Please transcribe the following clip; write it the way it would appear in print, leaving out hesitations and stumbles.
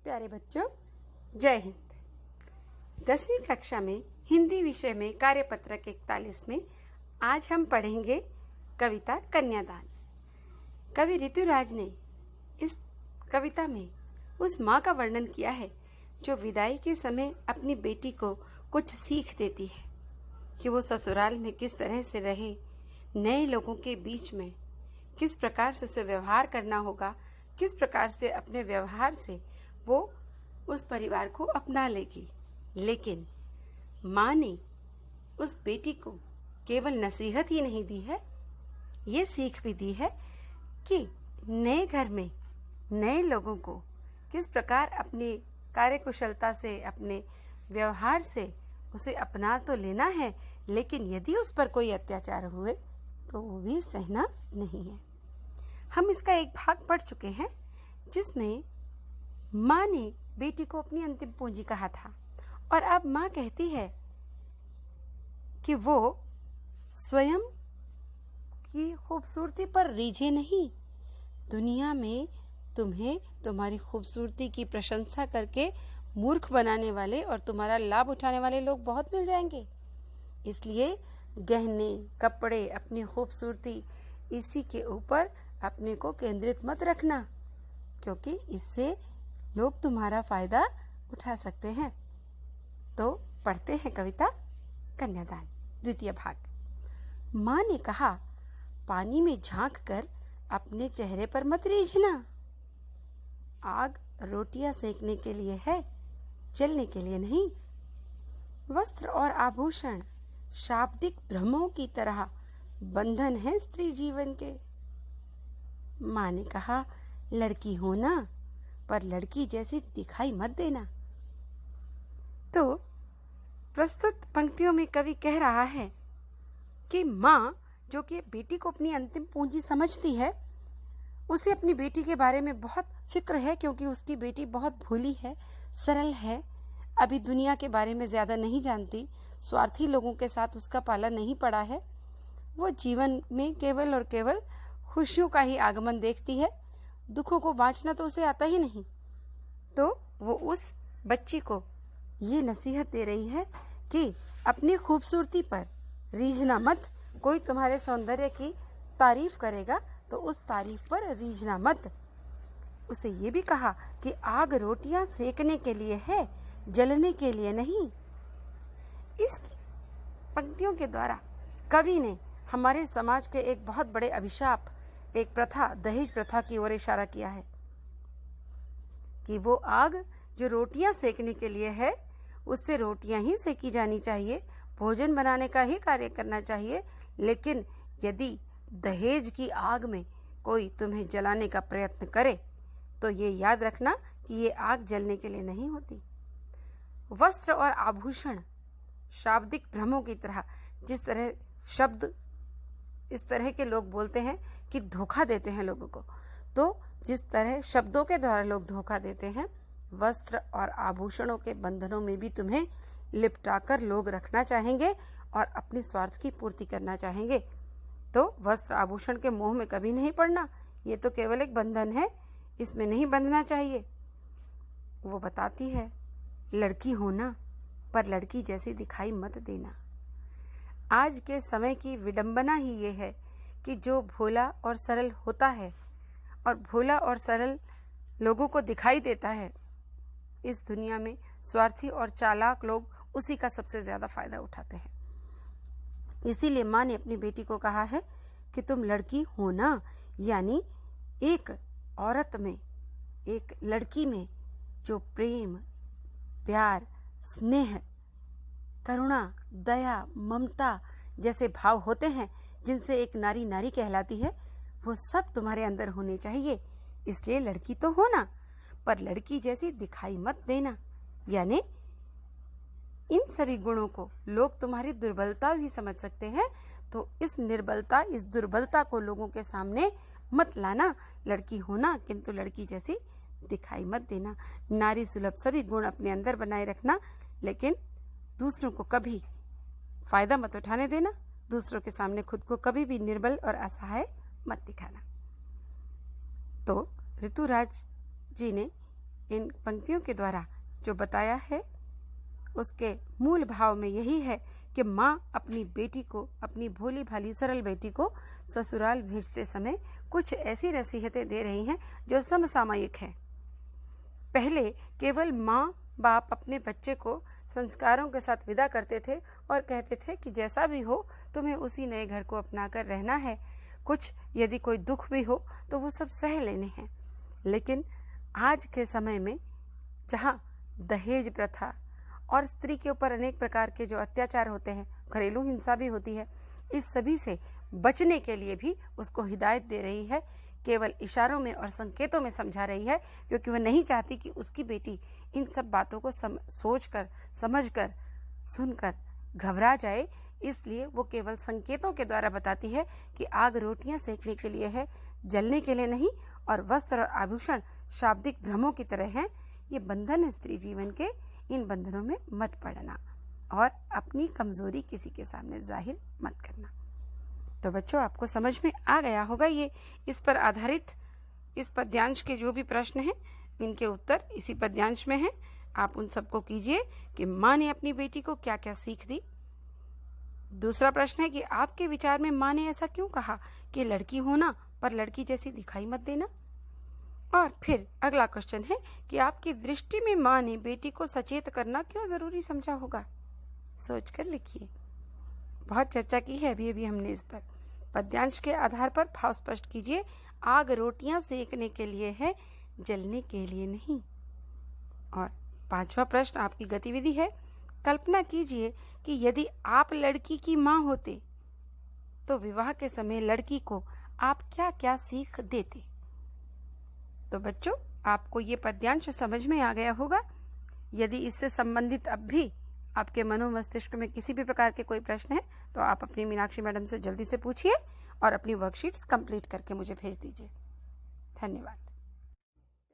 प्यारे बच्चों, जय हिंद। 10वीं कक्षा में हिंदी विषय में कार्यपत्रक 41 में आज हम पढ़ेंगे कविता कन्यादान। कवि ऋतुराज ने इस कविता में उस माँ का वर्णन किया है जो विदाई के समय अपनी बेटी को कुछ सीख देती है कि वो ससुराल में किस तरह से रहे, नए लोगों के बीच में किस प्रकार से उसे व्यवहार करना होगा, किस प्रकार से अपने व्यवहार से वो उस परिवार को अपना लेगी। लेकिन माँ ने उस बेटी को केवल नसीहत ही नहीं दी है, ये सीख भी दी है कि नए घर में नए लोगों को किस प्रकार अपनी कार्यकुशलता से, अपने व्यवहार से उसे अपना तो लेना है, लेकिन यदि उस पर कोई अत्याचार हुए तो वो भी सहना नहीं है। हम इसका एक भाग पढ़ चुके हैं जिसमें माँ ने बेटी को अपनी अंतिम पूंजी कहा था और अब माँ कहती है कि वो स्वयं की खूबसूरती पर रीझे नहीं। दुनिया में तुम्हें तुम्हारी खूबसूरती की प्रशंसा करके मूर्ख बनाने वाले और तुम्हारा लाभ उठाने वाले लोग बहुत मिल जाएंगे। इसलिए गहने, कपड़े, अपनी खूबसूरती, इसी के ऊपर अपने को केंद्रित मत रखना, क्योंकि इससे लोग तुम्हारा फायदा उठा सकते हैं। तो पढ़ते हैं कविता कन्यादान, द्वितीय भाग। माँ ने कहा, पानी में झांक कर अपने चेहरे पर मत रीझना। आग रोटियां सेकने के लिए है, जलने के लिए नहीं। वस्त्र और आभूषण शाब्दिक भ्रमों की तरह बंधन है स्त्री जीवन के। माँ ने कहा, लड़की हो ना, पर लड़की जैसी दिखाई मत देना। तो प्रस्तुत पंक्तियों में कवि कह रहा है कि माँ जो कि बेटी को अपनी अंतिम पूंजी समझती है, उसे अपनी बेटी के बारे में बहुत फिक्र है, क्योंकि उसकी बेटी बहुत भोली है, सरल है, अभी दुनिया के बारे में ज्यादा नहीं जानती, स्वार्थी लोगों के साथ उसका पाला नहीं पड़ा है। वो जीवन में केवल और केवल खुशियों का ही आगमन देखती है, दुखों को बांचना तो उसे आता ही नहीं। तो वो उस बच्ची को ये नसीहत दे रही है कि अपनी खूबसूरती पर रीझना मत। कोई तुम्हारे सौंदर्य की तारीफ करेगा तो उस तारीफ पर रीझना मत। उसे ये भी कहा कि आग रोटियां सेकने के लिए है, जलने के लिए नहीं। इस पंक्तियों के द्वारा कवि ने हमारे समाज के एक बहुत बड़े अभिशाप, एक प्रथा, दहेज प्रथा की ओर इशारा किया है कि वो आग जो रोटियां सेकने के लिए है, उससे रोटियां ही सेकी जानी चाहिए, भोजन बनाने का ही कार्य करना चाहिए। लेकिन यदि दहेज की आग में कोई तुम्हें जलाने का प्रयत्न करे तो ये याद रखना कि ये आग जलने के लिए नहीं होती। वस्त्र और आभूषण शाब्दिक भ्रमों की तरह, जिस तरह शब्द इस तरह के लोग बोलते हैं कि धोखा देते हैं लोगों को, तो जिस तरह शब्दों के द्वारा लोग धोखा देते हैं, वस्त्र और आभूषणों के बंधनों में भी तुम्हें लिपटाकर लोग रखना चाहेंगे और अपने स्वार्थ की पूर्ति करना चाहेंगे। तो वस्त्र आभूषण के मोह में कभी नहीं पड़ना, ये तो केवल एक बंधन है, इसमें नहीं बंधना चाहिए। वो बताती है, लड़की होना, पर लड़की जैसी दिखाई मत देना। आज के समय की विडंबना ही ये है कि जो भोला और सरल होता है और भोला और सरल लोगों को दिखाई देता है, इस दुनिया में स्वार्थी और चालाक लोग उसी का सबसे ज्यादा फायदा उठाते हैं। इसीलिए माँ ने अपनी बेटी को कहा है कि तुम लड़की हो ना, यानी एक औरत में, एक लड़की में जो प्रेम, प्यार, स्नेह, करुणा, दया, ममता जैसे भाव होते हैं, जिनसे एक नारी नारी कहलाती है, वो सब तुम्हारे अंदर होने चाहिए। इसलिए लड़की तो हो ना, पर लड़की जैसी दिखाई मत देना। यानी इन सभी गुणों को लोग तुम्हारी दुर्बलता भी समझ सकते हैं, तो इस निर्बलता, इस दुर्बलता को लोगों के सामने मत लाना। लड़की होना, किंतु लड़की जैसी दिखाई मत देना। नारी सुलभ सभी गुण अपने अंदर बनाए रखना, लेकिन दूसरों को कभी फायदा मत उठाने देना। दूसरों के सामने खुद को कभी भी निर्बल और असहाय मत दिखाना। तो ऋतुराज जी ने इन पंक्तियों के द्वारा जो बताया है उसके मूल भाव में यही है कि माँ अपनी बेटी को, अपनी भोली भाली सरल बेटी को ससुराल भेजते समय कुछ ऐसी नसीहतें दे रही हैं जो समसामयिक है। पहले केवल माँ बाप अपने बच्चे को संस्कारों के साथ विदा करते थे और कहते थे कि जैसा भी हो तुम्हें उसी नए घर को अपनाकर रहना है, कुछ यदि कोई दुख भी हो तो वो सब सह लेने हैं। लेकिन आज के समय में जहाँ दहेज प्रथा और स्त्री के ऊपर अनेक प्रकार के जो अत्याचार होते हैं, घरेलू हिंसा भी होती है, इस सभी से बचने के लिए भी उसको हिदायत दे रही है, केवल इशारों में और संकेतों में समझा रही है, क्योंकि वह नहीं चाहती कि उसकी बेटी इन सब बातों को सोचकर, समझकर, सुनकर घबरा जाए। इसलिए वो केवल संकेतों के द्वारा बताती है कि आग रोटियां सेकने के लिए है, जलने के लिए नहीं, और वस्त्र और आभूषण शाब्दिक भ्रमों की तरह हैं। ये बंधन है स्त्री जीवन के, इन बंधनों में मत पड़ना और अपनी कमजोरी किसी के सामने जाहिर मत करना। तो बच्चों, आपको समझ में आ गया होगा ये इस पर आधारित इस पद्यांश के जो भी प्रश्न हैं इनके उत्तर इसी पद्यांश में हैं। आप उन सबको कीजिए कि माँ ने अपनी बेटी को क्या क्या सीख दी। दूसरा प्रश्न है कि आपके विचार में माँ ने ऐसा क्यों कहा कि लड़की होना पर लड़की जैसी दिखाई मत देना। और फिर अगला क्वेश्चन है कि आपकी दृष्टि में माँ ने बेटी को सचेत करना क्यों जरूरी समझा होगा। सोचकर लिखिए। बहुत चर्चा की है अभी हमने इस पर। पद्यांश के आधार पर भाव स्पष्ट कीजिए। आग रोटियां सेकने के लिए है, जलने के लिए नहीं। और पांचवा प्रश्न आपकी गतिविधि है, कल्पना कीजिए कि यदि आप लड़की की माँ होते तो विवाह के समय लड़की को आप क्या क्या सीख देते। तो बच्चों, आपको ये पद्यांश समझ में आ गया होगा। यदि इससे संबंधित अब भी आपके मनोमस्तिष्क में किसी भी प्रकार के कोई प्रश्न है तो आप अपनी मीनाक्षी मैडम से जल्दी से पूछिए और अपनी वर्कशीट्स कंप्लीट करके मुझे भेज दीजिए। धन्यवाद।